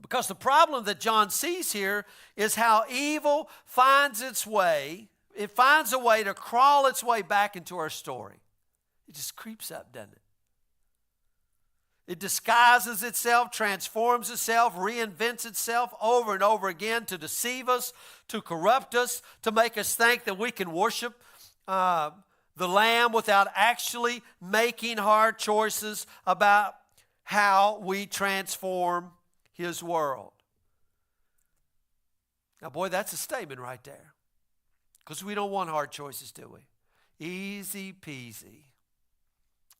Because the problem that John sees here is how evil finds its way. It finds a way to crawl its way back into our story. It just creeps up, doesn't it? It disguises itself, transforms itself, reinvents itself over and over again to deceive us, to corrupt us, to make us think that we can worship the Lamb without actually making hard choices about how we transform His world. Now, boy, that's a statement right there. Because we don't want hard choices, do we? Easy peasy.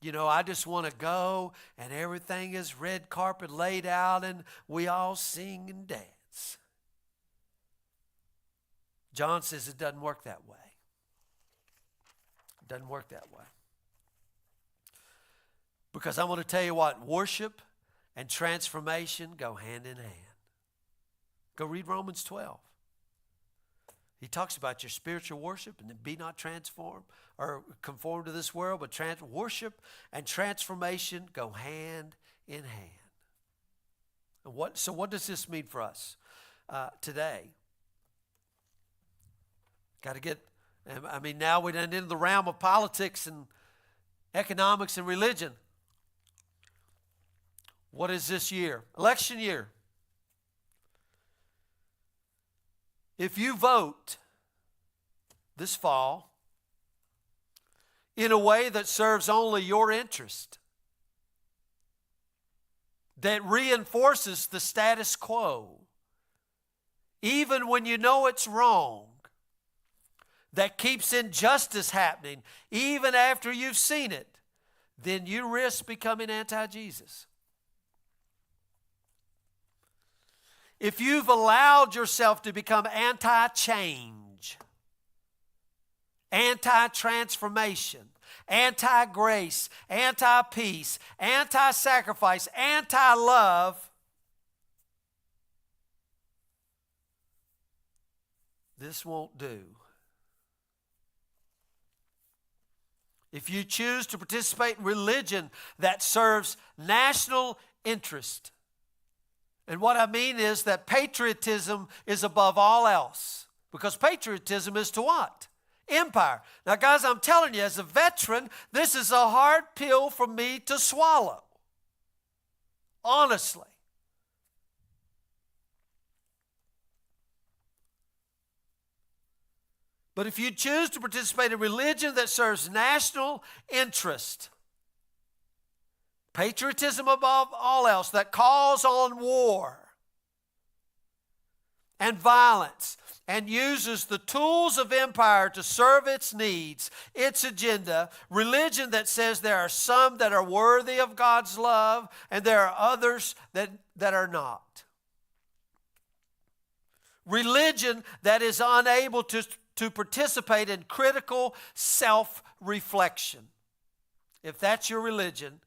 You know, I just want to go and everything is red carpet laid out and we all sing and dance. John says it doesn't work that way. It doesn't work that way. Because I'm going to tell you what, worship and transformation go hand in hand. Go read Romans 12. He talks about your spiritual worship and be not transformed or conformed to this world, but worship and transformation go hand in hand. And so what does this mean for us today? Got to get, now we're into the realm of politics and economics and religion. What is this year? Election year. If you vote this fall in a way that serves only your interest, that reinforces the status quo, even when you know it's wrong, that keeps injustice happening even after you've seen it, then you risk becoming anti-Jesus. If you've allowed yourself to become anti-change, anti-transformation, anti-grace, anti-peace, anti-sacrifice, anti-love, this won't do. If you choose to participate in religion that serves national interest, and what I mean is that patriotism is above all else. Because patriotism is to what? Empire. Now, guys, I'm telling you, as a veteran, this is a hard pill for me to swallow. Honestly. But if you choose to participate in religion that serves national interest, patriotism above all else, that calls on war and violence and uses the tools of empire to serve its needs, its agenda, religion that says there are some that are worthy of God's love and there are others that are not. Religion that is unable to participate in critical self-reflection. If that's your religion,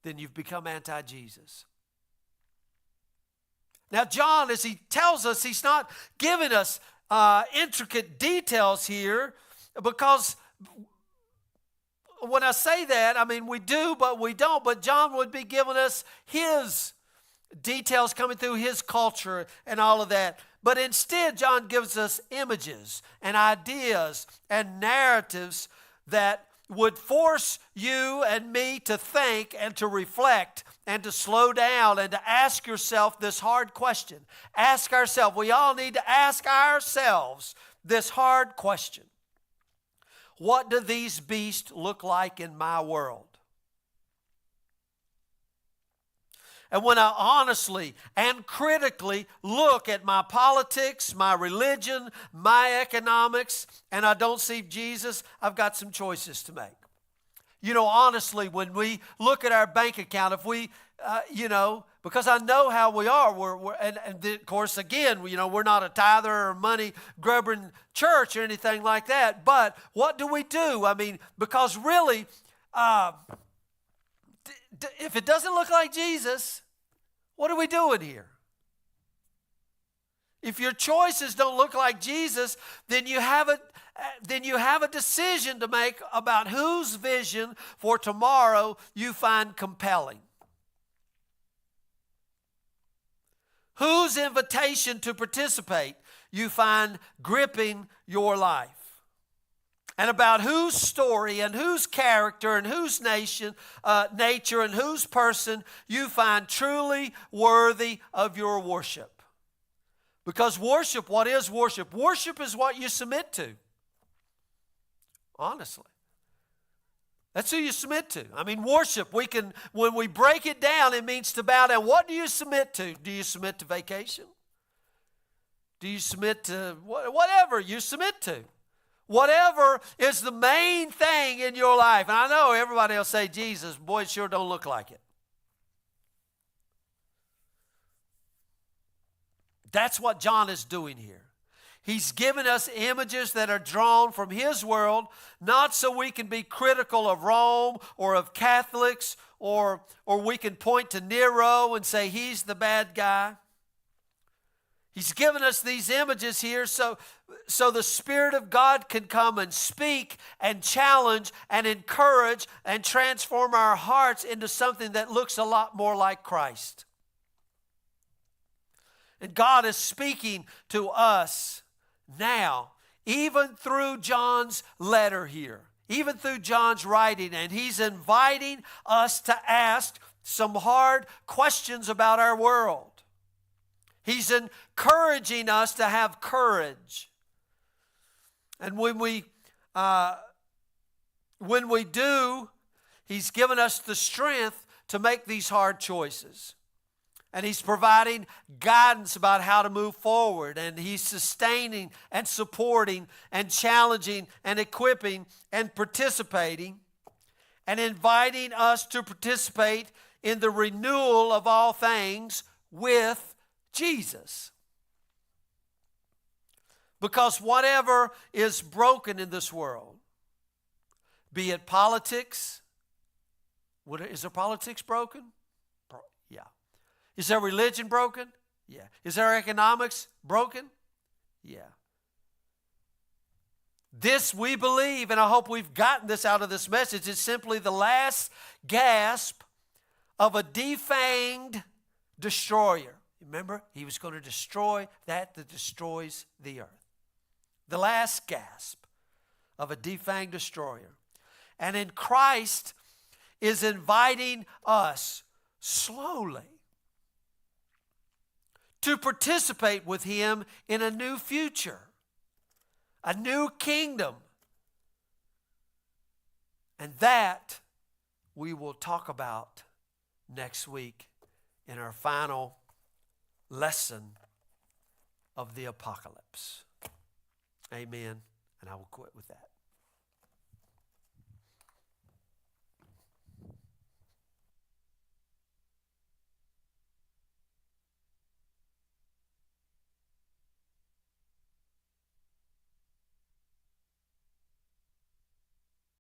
then you've become anti-Jesus. Now, John, as he tells us, he's not giving us intricate details here, because when I say that, I mean we do, but we don't. But John would be giving us his details coming through his culture and all of that. But instead, John gives us images and ideas and narratives that would force you and me to think and to reflect and to slow down and to ask yourself this hard question. Ask ourselves. We all need to ask ourselves this hard question. What do these beasts look like in my world? And when I honestly and critically look at my politics, my religion, my economics, and I don't see Jesus, I've got some choices to make. You know, honestly, when we look at our bank account, if we, because I know how we are, and of course, again, we're not a tither or money grubbing church or anything like that, but what do we do? I mean, because really, if it doesn't look like Jesus, what are we doing here? If your choices don't look like Jesus, then you have a decision to make about whose vision for tomorrow you find compelling. whose invitation to participate you find gripping your life, and about whose story and whose character and whose nature and whose person you find truly worthy of your worship. Because worship, what is worship? Worship is what you submit to. Honestly. That's who you submit to. I mean, worship, when we break it down, it means to bow down. What do you submit to? Do you submit to vacation? Do you submit to whatever you submit to? Whatever is the main thing in your life. And I know everybody will say Jesus. Boy, it sure don't look like it. That's what John is doing here. He's given us images that are drawn from his world, not so we can be critical of Rome or of Catholics, or we can point to Nero and say he's the bad guy. He's given us these images here so the Spirit of God can come and speak and challenge and encourage and transform our hearts into something that looks a lot more like Christ. And God is speaking to us now, even through John's letter here, even through John's writing, and he's inviting us to ask some hard questions about our world. He's encouraging us to have courage. And when we do, he's given us the strength to make these hard choices. And he's providing guidance about how to move forward. And he's sustaining and supporting and challenging and equipping and participating and inviting us to participate in the renewal of all things with Jesus. Because whatever is broken in this world, be it politics, is there politics broken? Yeah. Is there religion broken? Yeah. Is there economics broken? Yeah. This we believe, and I hope we've gotten this out of this message, is simply the last gasp of a defanged destroyer. Remember, he was going to destroy that destroys the earth. The last gasp of a defanged destroyer. And in Christ is inviting us slowly to participate with him in a new future, a new kingdom. And that we will talk about next week in our final lesson of the apocalypse. Amen. And I will quit with that.